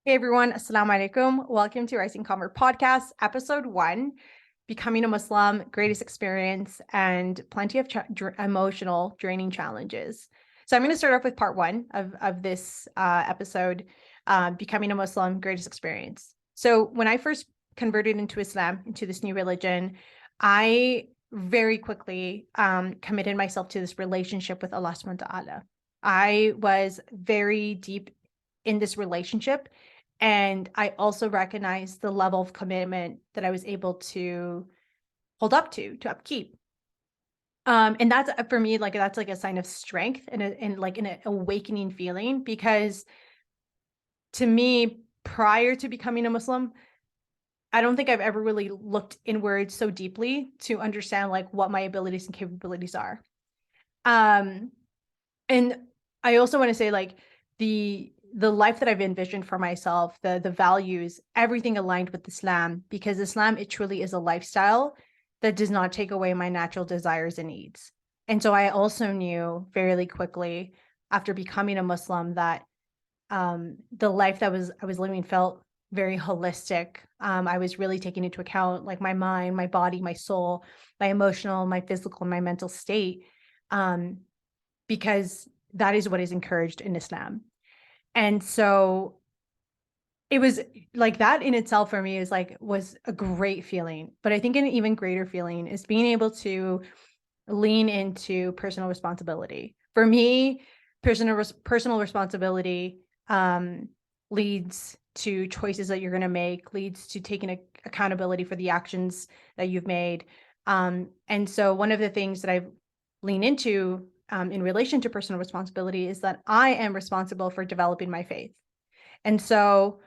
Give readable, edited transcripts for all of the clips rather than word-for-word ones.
Hey everyone, Assalamu alaikum. Welcome to Rising Convert Podcast, episode 1, Becoming a Muslim, Greatest Experience, and plenty of emotional draining challenges. So I'm going to start off with part 1 of this episode, Becoming a Muslim, Greatest Experience. So when I first converted into Islam, into this new religion, I very quickly committed myself to this relationship with Allah subhanahu wa ta'ala. I was very deep in this relationship, and I also recognized the level of commitment that I was able to hold up to upkeep. And that's for me, like that's like a sign of strength and like an awakening feeling, because to me, prior to becoming a Muslim, I don't think I've ever really looked inward so deeply to understand like what my abilities and capabilities are. Um, and I also want to say like the life that I've envisioned for myself, the values, everything aligned with Islam, because Islam, it truly is a lifestyle that does not take away my natural desires and needs. And so I also knew fairly quickly after becoming a Muslim that the life that I was living felt very holistic. I was really taking into account like my mind, my body, my soul, my emotional, my physical, my mental state, um, because that is what is encouraged in Islam. And so it was like that in itself for me was a great feeling. But I think an even greater feeling is being able to lean into personal responsibility. For me, personal responsibility leads to choices that you're going to make, leads to taking accountability for the actions that you've made. And so one of the things that I've leaned into in relation to personal responsibility is that I am responsible for developing my faith. And so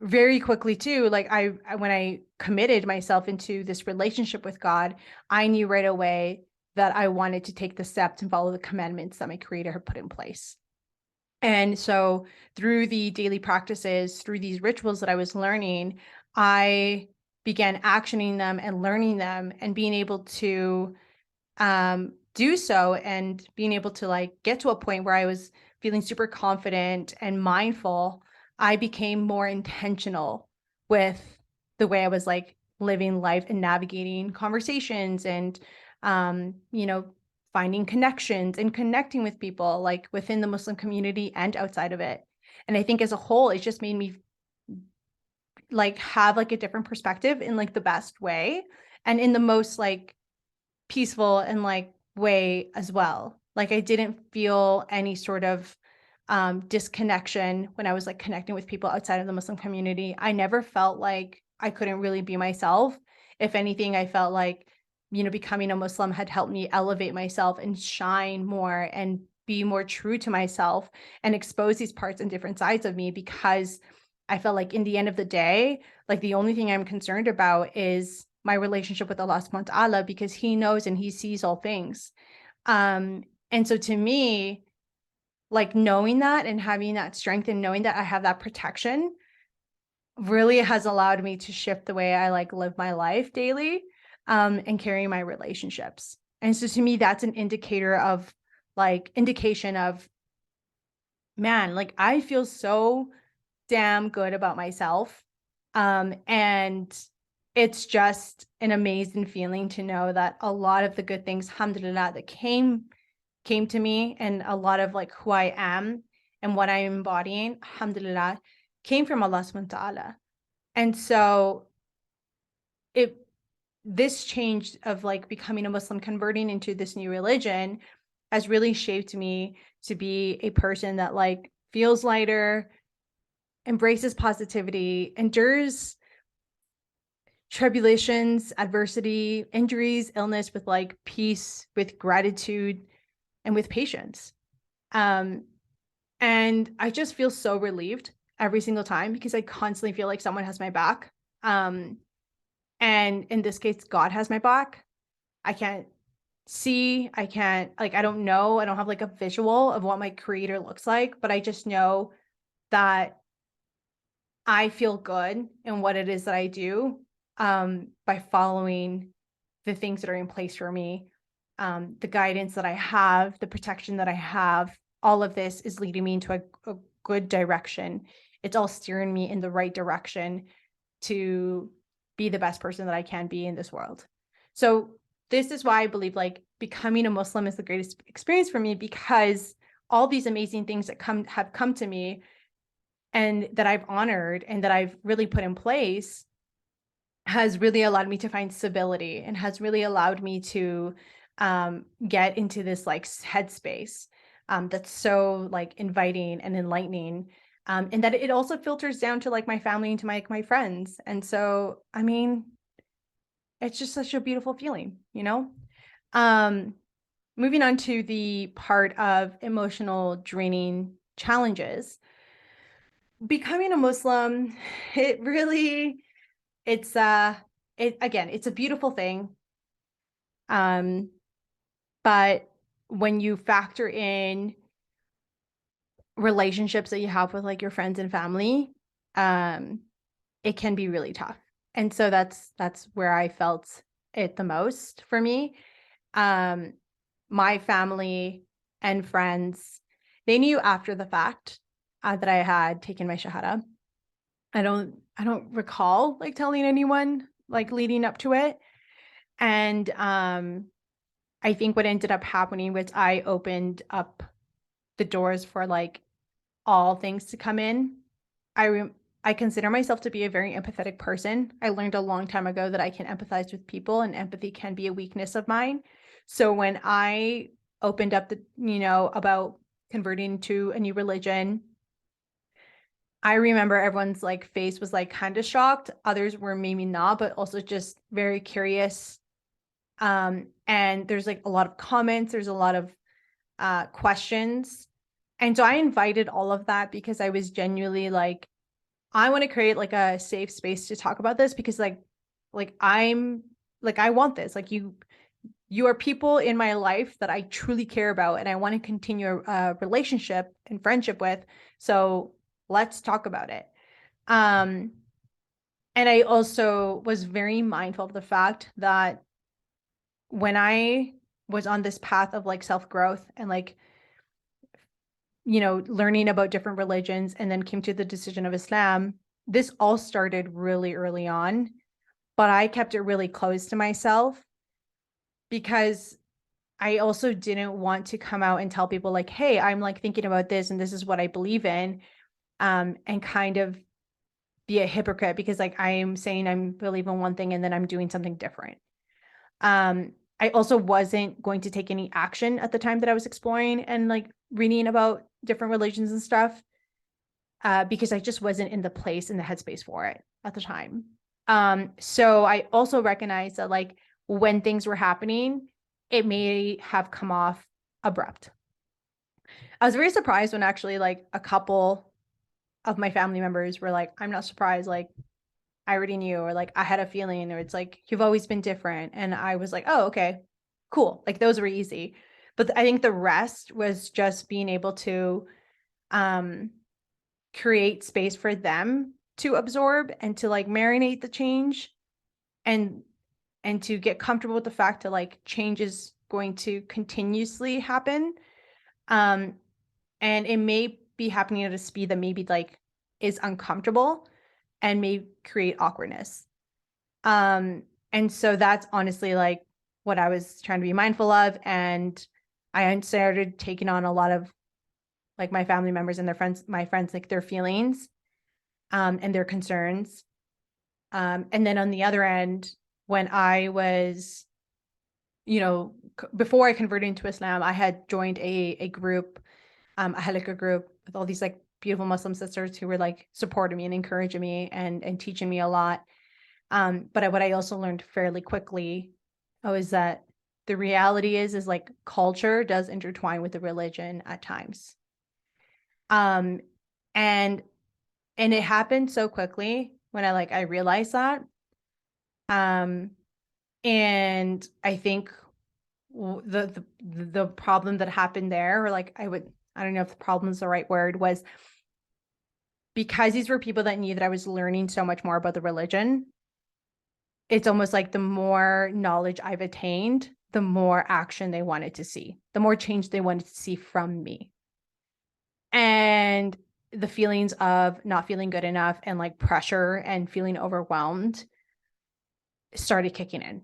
very quickly too, like when I committed myself into this relationship with God, I knew right away that I wanted to take the steps and follow the commandments that my creator had put in place. And so through the daily practices, through these rituals that I was learning, I began actioning them and learning them and being able to do so, and being able to like get to a point where I was feeling super confident and mindful. I became more intentional with the way I was like living life and navigating conversations and you know, finding connections and connecting with people like within the Muslim community and outside of it. And I think as a whole, it just made me like have like a different perspective in like the best way and in the most like peaceful and like way as well. Like I didn't feel any sort of disconnection when I was like connecting with people outside of the Muslim community. I never felt like I couldn't really be myself. If anything, I felt like, you know, becoming a Muslim had helped me elevate myself and shine more and be more true to myself and expose these parts and different sides of me, because I felt like in the end of the day, like the only thing I'm concerned about is my relationship with Allah subhanahu wa ta'ala, because he knows and he sees all things. And so to me, like knowing that and having that strength and knowing that I have that protection really has allowed me to shift the way I like live my life daily, and carry my relationships. And so to me, that's an indication of, man, like I feel so damn good about myself. And it's just an amazing feeling to know that a lot of the good things, alhamdulillah, that came to me, and a lot of like who I am and what I'm embodying, alhamdulillah, came from Allah subhanahu wa ta'ala. And so it this change of like becoming a Muslim, converting into this new religion, has really shaped me to be a person that like feels lighter, embraces positivity, endures tribulations, adversity, injuries, illness with like peace, with gratitude, and with patience. Um, and I just feel so relieved every single time, because I constantly feel like someone has my back. Um, and in this case, God has my back. I can't see, I can't, like, I don't know, I don't have like a visual of what my creator looks like, but I just know that I feel good in what it is that I do, by following the things that are in place for me, the guidance that I have, the protection that I have. All of this is leading me into a good direction it's all steering me in the right direction to be the best person that I can be in this world. So this is why I believe like becoming a Muslim is the greatest experience for me, because all these amazing things that have come to me and that I've honored and that I've really put in place has really allowed me to find stability and has really allowed me to get into this like headspace that's so like inviting and enlightening. And that it also filters down to like my family and to my friends. And so, I mean, it's just such a beautiful feeling, you know? Moving on to the part of emotional draining challenges. Becoming a Muslim, it really, it's again, it's a beautiful thing. But when you factor in relationships that you have with like your friends and family, it can be really tough. And so that's where I felt it the most for me. My family and friends, they knew after the fact that I had taken my shahada. I don't recall like telling anyone like leading up to it. And I think what ended up happening was I opened up the doors for like all things to come in. I consider myself to be a very empathetic person. I learned a long time ago that I can empathize with people, and empathy can be a weakness of mine. So when I opened up about converting to a new religion, I remember everyone's like face was like kind of shocked. Others were maybe not, but also just very curious. And there's like a lot of comments, there's a lot of questions. And so I invited all of that because I was genuinely like, I want to create like a safe space to talk about this, because I'm like, I want this. Like you are people in my life that I truly care about, and I want to continue a relationship and friendship with. So let's talk about it. And I also was very mindful of the fact that when I was on this path of like self-growth and like, learning about different religions, and then came to the decision of Islam, this all started really early on, but I kept it really close to myself because I also didn't want to come out and tell people like, hey, I'm like thinking about this and this is what I believe in, and kind of be a hypocrite because like I'm saying I'm believe in one thing and then I'm doing something different. I also wasn't going to take any action at the time that I was exploring and like reading about different religions and stuff, because I just wasn't in the place, in the headspace for it at the time. So I also recognized that like when things were happening, it may have come off abrupt. I was very surprised when actually like a couple of my family members were like, I'm not surprised, like I already knew, or like I had a feeling, or it's like you've always been different. And I was like, oh, okay, cool. Like those were easy. But I think the rest was just being able to create space for them to absorb and to like marinate the change, and to get comfortable with the fact that like change is going to continuously happen. And it may be happening at a speed that maybe like is uncomfortable and may create awkwardness. And so that's honestly like what I was trying to be mindful of. And I started taking on a lot of like my family members and my friends, like their feelings, and their concerns. And then on the other end, when I was, before I converted into Islam, I had joined a group, a halakha group with all these like beautiful Muslim sisters who were like supporting me and encouraging me and teaching me a lot. But what I also learned fairly quickly is that the reality is like culture does intertwine with the religion at times. Um, and it happened so quickly when I realized that. Um, and I think the problem that happened there, or like I don't know if the problem is the right word, was because these were people that knew that I was learning so much more about the religion. It's almost like the more knowledge I've attained, the more action they wanted to see, the more change they wanted to see from me. And the feelings of not feeling good enough and like pressure and feeling overwhelmed started kicking in.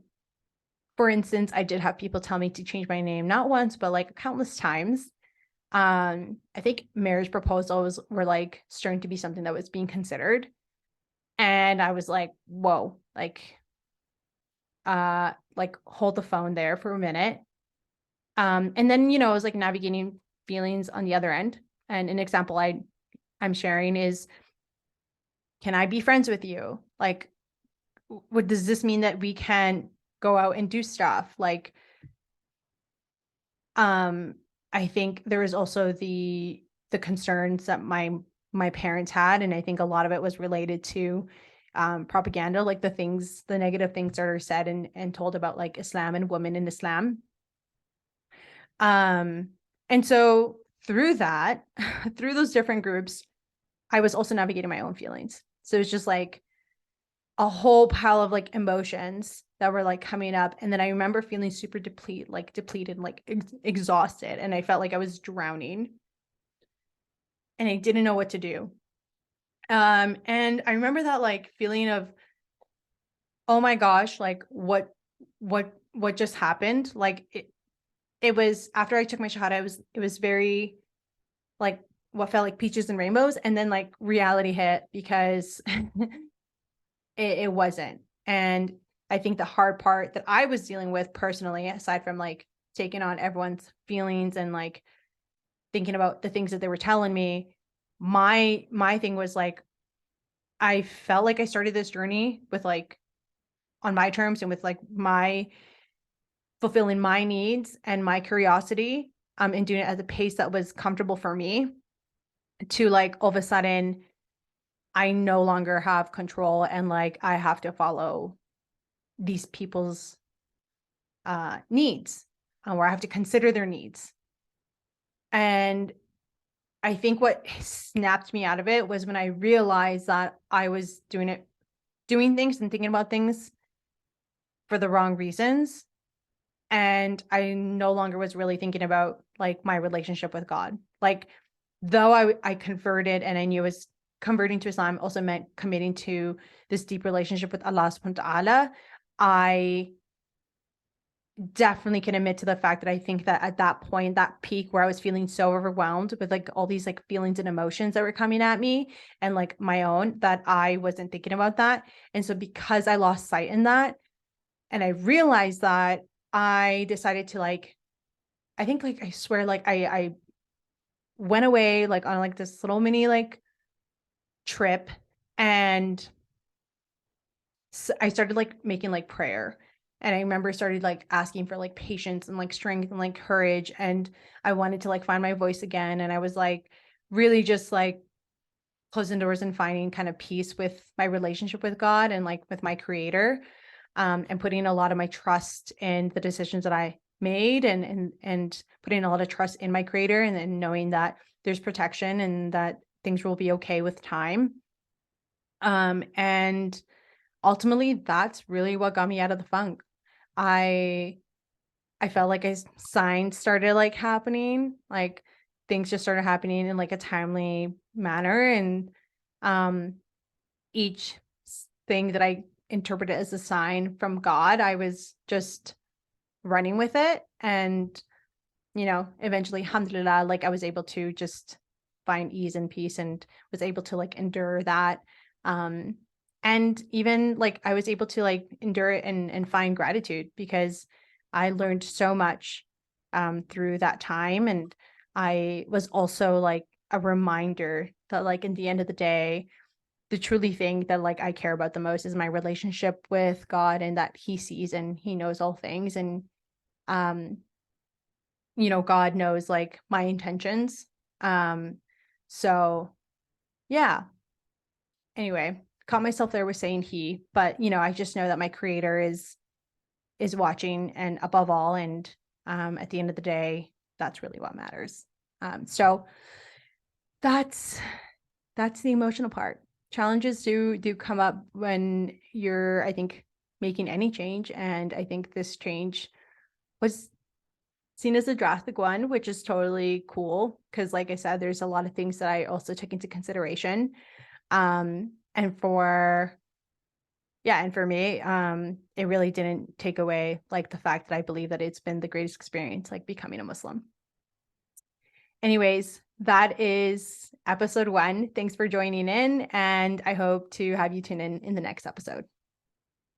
For instance, I did have people tell me to change my name, not once, but like countless times. I think marriage proposals were like starting to be something that was being considered. And I was like, whoa, like hold the phone there for a minute. And then, I was like navigating feelings on the other end. And an example I'm sharing is, can I be friends with you? Like, what does this mean that we can go out and do stuff? Like, I think there was also the concerns that my parents had, and I think a lot of it was related to propaganda, like the negative things that are said and told about like Islam and women in Islam. And so through that, through those different groups, I was also navigating my own feelings. So it's just like a whole pile of like emotions that were like coming up. And then I remember feeling super depleted, like exhausted. And I felt like I was drowning and I didn't know what to do. And I remember that like feeling of, oh my gosh, like what just happened? Like it was after I took my shahada, it was very like what felt like peaches and rainbows. And then like reality hit because it wasn't. And I think the hard part that I was dealing with personally, aside from like taking on everyone's feelings and like thinking about the things that they were telling me, my thing was like, I felt like I started this journey with like on my terms and with like my fulfilling my needs and my curiosity, and doing it at a pace that was comfortable for me, to like all of a sudden I no longer have control and like I have to follow these people's needs, where I have to consider their needs. And I think what snapped me out of it was when I realized that I was doing things and thinking about things for the wrong reasons. And I no longer was really thinking about like my relationship with God. Like, though I converted and I knew it was converting to Islam also meant committing to this deep relationship with Allah subhanahu wa ta'ala, I definitely can admit to the fact that I think that at that point, that peak where I was feeling so overwhelmed with like all these like feelings and emotions that were coming at me and like my own, that I wasn't thinking about that. And so because I lost sight in that and I realized that, I decided to like, I think like, I swear, like I went away like on like this little mini like trip, and so I started like making like prayer. And I remember started like asking for like patience and like strength and like courage. And I wanted to like find my voice again. And I was like really just like closing doors and finding kind of peace with my relationship with God and like with my creator, and putting a lot of my trust in the decisions that I made, and putting a lot of trust in my creator, and then knowing that there's protection and that things will be okay with time. And ultimately that's really what got me out of the funk. I felt like signs started like happening, like things just started happening in like a timely manner. And um each thing that I interpreted as a sign from God, I was just running with it. And, eventually, alhamdulillah, like I was able to just find ease and peace and was able to like endure that. Um, and even like I was able to like endure it and find gratitude, because I learned so much through that time. And I was also like a reminder that like in the end of the day, the truly thing that like I care about the most is my relationship with God, and that he sees and he knows all things. And um God knows like my intentions. So yeah. Anyway, caught myself there with saying he, but I just know that my creator is watching and above all. And at the end of the day, that's really what matters. So that's the emotional part. Challenges do come up when you're, I think, making any change. And I think this change was seen as a drastic one, which is totally cool. Cause like I said, there's a lot of things that I also took into consideration. And for me, it really didn't take away like the fact that I believe that it's been the greatest experience, like becoming a Muslim. Anyways, that is episode 1. Thanks for joining in, and I hope to have you tune in the next episode.